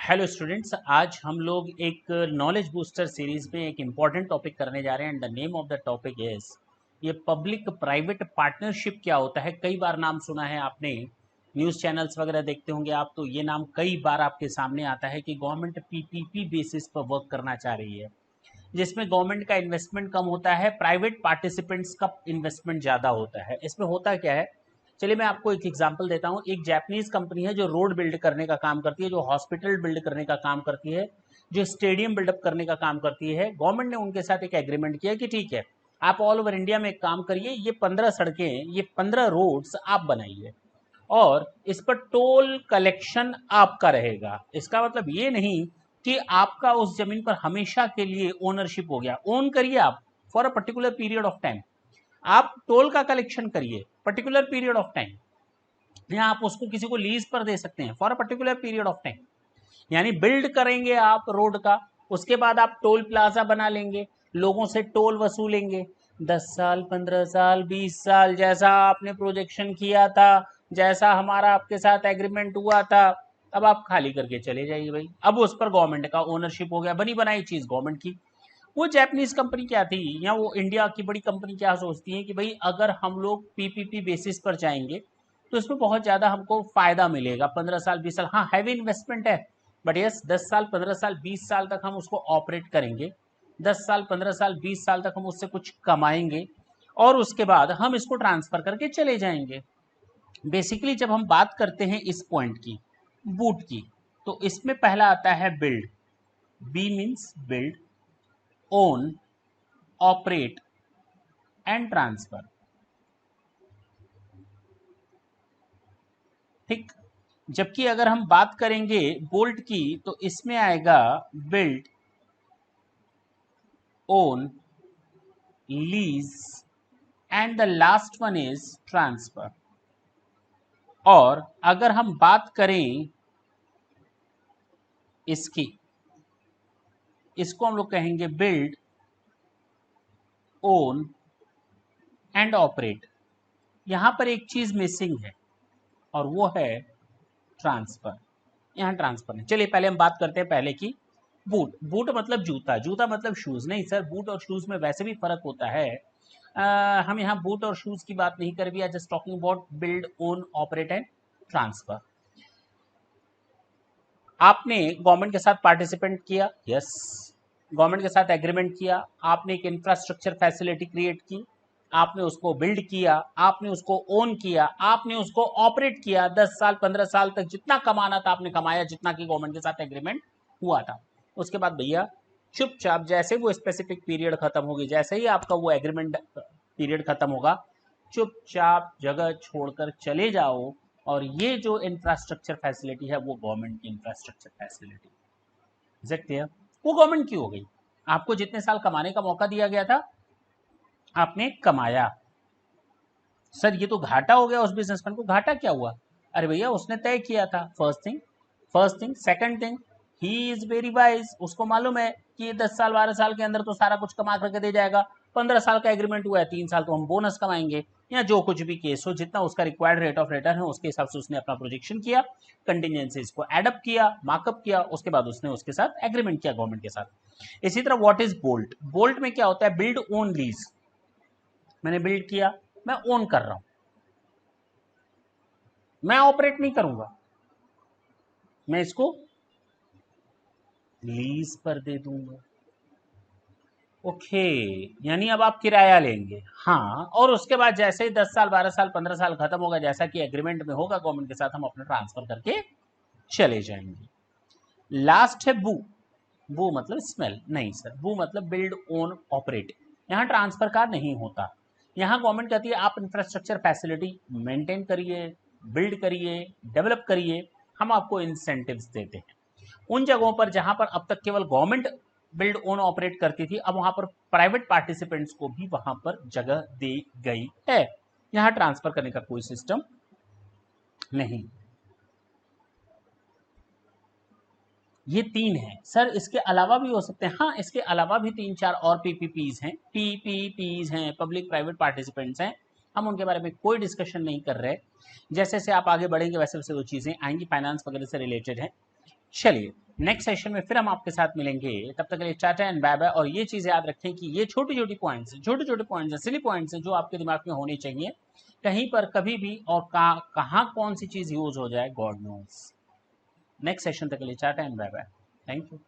Hello students, आज हम लोग एक नॉलेज बूस्टर सीरीज में एक इम्पॉर्टेंट टॉपिक करने जा रहे हैं and the name of the topic is ये पब्लिक प्राइवेट पार्टनरशिप क्या होता है। कई बार नाम सुना है आपने, न्यूज़ चैनल्स वगैरह देखते होंगे आप, तो ये नाम कई बार आपके सामने आता है कि गवर्नमेंट पीपीपी बेसिस पर वर्क करना चाह रही है, जिसमें गवर्नमेंट का इन्वेस्टमेंट कम होता है, प्राइवेट पार्टिसिपेंट्स का इन्वेस्टमेंट ज़्यादा होता है। इसमें होता क्या है, चलिए मैं आपको एक एग्जांपल देता हूँ। एक जापानीज कंपनी है जो रोड बिल्ड करने का काम करती है, जो हॉस्पिटल बिल्ड करने का काम करती है, जो स्टेडियम बिल्डअप करने का काम करती है। गवर्नमेंट ने उनके साथ एक एग्रीमेंट किया कि ठीक है, आप ऑल ओवर इंडिया में एक काम करिए, ये 15 सड़कें, ये 15 रोड्स आप बनाइए और इस पर टोल कलेक्शन आपका रहेगा। इसका मतलब ये नहीं कि आपका उस जमीन पर हमेशा के लिए ओनरशिप हो गया। ओन करिए आप for a particular period of time, आप टोल का कलेक्शन करिए पर्टिकुलर पीरियड ऑफ टाइम, या आप उसको किसी को लीज पर दे सकते हैं for a particular period of time. यानी बिल्ड करेंगे आप रोड का, उसके बाद आप टोल प्लाजा बना लेंगे, लोगों से टोल वसूलेंगे 10 साल, 15 साल, 20 साल, जैसा आपने प्रोजेक्शन किया था, जैसा हमारा आपके साथ एग्रीमेंट हुआ था। अब आप खाली करके चले जाइए भाई, अब उस पर गवर्नमेंट का ओनरशिप हो गया, बनी बनाई चीज गवर्नमेंट की। वो जापानीज कंपनी क्या थी या वो इंडिया की बड़ी कंपनी क्या सोचती है कि भाई अगर हम लोग पीपीपी बेसिस पर जाएंगे तो इसमें बहुत ज़्यादा हमको फायदा मिलेगा। 15 साल 20 साल, हाँ हैवी इन्वेस्टमेंट है, बट यस 10 साल 15 साल 20 साल तक हम उसको ऑपरेट करेंगे, 10 साल 15 साल 20 साल तक हम उससे कुछ कमाएंगे और उसके बाद हम इसको ट्रांसफर करके चले जाएंगे। बेसिकली जब हम बात करते हैं इस पॉइंट की, बूट की, तो इसमें पहला आता है build. B means build, own, operate and transfer. ठीक। जबकि अगर हम बात करेंगे बोल्ट की तो इसमें आएगा build, own, lease and the last one is transfer. और अगर हम बात करें इसकी, इसको हम लोग कहेंगे बिल्ड, ओन एंड ऑपरेट। यहां पर एक चीज मिसिंग है और वो है ट्रांसफर। यहाँ ट्रांसफर नहीं। चलिए पहले हम बात करते हैं पहले की, बूट। बूट मतलब जूता, जूता मतलब शूज नहीं सर, बूट और शूज में वैसे भी फर्क होता है। हम यहाँ बूट और शूज की बात नहीं कर, we are just talking about build, own, operate and transfer. आपने गवर्नमेंट के साथ पार्टिसिपेंट किया, यस, गवर्नमेंट के साथ एग्रीमेंट किया, आपने एक इंफ्रास्ट्रक्चर फैसिलिटी क्रिएट की, आपने उसको बिल्ड किया, आपने उसको ओन किया, आपने उसको ऑपरेट किया, 10 साल 15 साल तक जितना कमाना था आपने कमाया, जितना कि गवर्नमेंट के साथ एग्रीमेंट हुआ था। उसके बाद भैया चुपचाप, जैसे वो स्पेसिफिक पीरियड खत्म होगी, जैसे ही आपका वो एग्रीमेंट पीरियड खत्म होगा, चुपचाप जगह छोड़कर चले जाओ। और ये जो इंफ्रास्ट्रक्चर फैसिलिटी है वो गवर्नमेंट की infrastructure facility. Is it clear? वो गवर्नमेंट की हो गई। आपको जितने साल कमाने का मौका दिया गया था आपने कमाया। सर ये तो घाटा हो गया उस बिजनेसमैन को। घाटा क्या हुआ? अरे भैया उसने तय किया था, first thing second thing, he is very wise, उसको मालूम है कि 10 साल 12 साल के अंदर तो सारा कुछ कमा करके दे जाएगा। 15 साल का एग्रीमेंट हुआ है, 3 साल तो हम बोनस कमाएंगे, या जो कुछ भी केस हो, जितना उसका रिक्वायर्ड रेट ऑफ रिटर्न है उसके हिसाब से उसने अपना प्रोजेक्शन किया, कंटिजेंसीज को एडअप किया, मार्कअप किया, उसके बाद उसने उसके साथ एग्रीमेंट किया गवर्नमेंट के साथ। इसी तरह व्हाट इज बोल्ट? बोल्ट में क्या होता है? Build, own, lease. मैंने बिल्ड किया, मैं ओन कर रहा हूं, मैं ऑपरेट नहीं करूंगा, मैं इसको लीज पर दे दूंगा। ओके, यानी अब आप किराया लेंगे। हाँ, और उसके बाद जैसे ही 10 साल 12 साल 15 साल खत्म होगा, जैसा कि एग्रीमेंट में होगा गवर्नमेंट के साथ, हम अपना ट्रांसफर करके चले जाएंगे। लास्ट है बू। बू मतलब स्मेल नहीं सर, बू मतलब बिल्ड, ओन, ऑपरेट। यहाँ ट्रांसफर का नहीं होता। यहाँ गवर्नमेंट कहती है आप इंफ्रास्ट्रक्चर फैसिलिटी मेंटेन करिए, बिल्ड करिए, डेवलप करिए, हम आपको इंसेंटिव्स देते हैं। उन जगहों पर जहां पर अब तक केवल गवर्नमेंट बिल्ड, ओन, ऑपरेट करती थी, अब वहां पर प्राइवेट पार्टिसिपेंट्स को भी वहां पर जगह दी गई है। यहां ट्रांसफर करने का कोई सिस्टम नहीं। ये 3 हैं सर, इसके अलावा भी हो सकते हैं। हाँ, इसके अलावा भी 3 4 और पीपीपीज हैं, पीपीपीज हैं, पब्लिक प्राइवेट पार्टिसिपेंट्स हैं। हम उनके बारे में कोई डिस्कशन नहीं कर रहे। जैसे जैसे आप आगे बढ़ेंगे वैसे वैसे वो चीज़ें आएंगी, फाइनेंस वगैरह से रिलेटेड है। चलिए, नेक्स्ट सेशन में फिर हम आपके साथ मिलेंगे, तब तक के लिए टाटा एंड बाय बाय। और ये चीज़ याद रखें कि ये छोटी छोटी पॉइंट्स हैं, छोटे छोटे पॉइंट्स हैं, सिली पॉइंट्स हैं, जो आपके दिमाग में होने चाहिए। कहीं पर कभी भी और कहाँ कौन सी चीज़ यूज हो जाए, गॉड नोस। नेक्स्ट सेशन तक के लिए tata and bye bye. Thank you.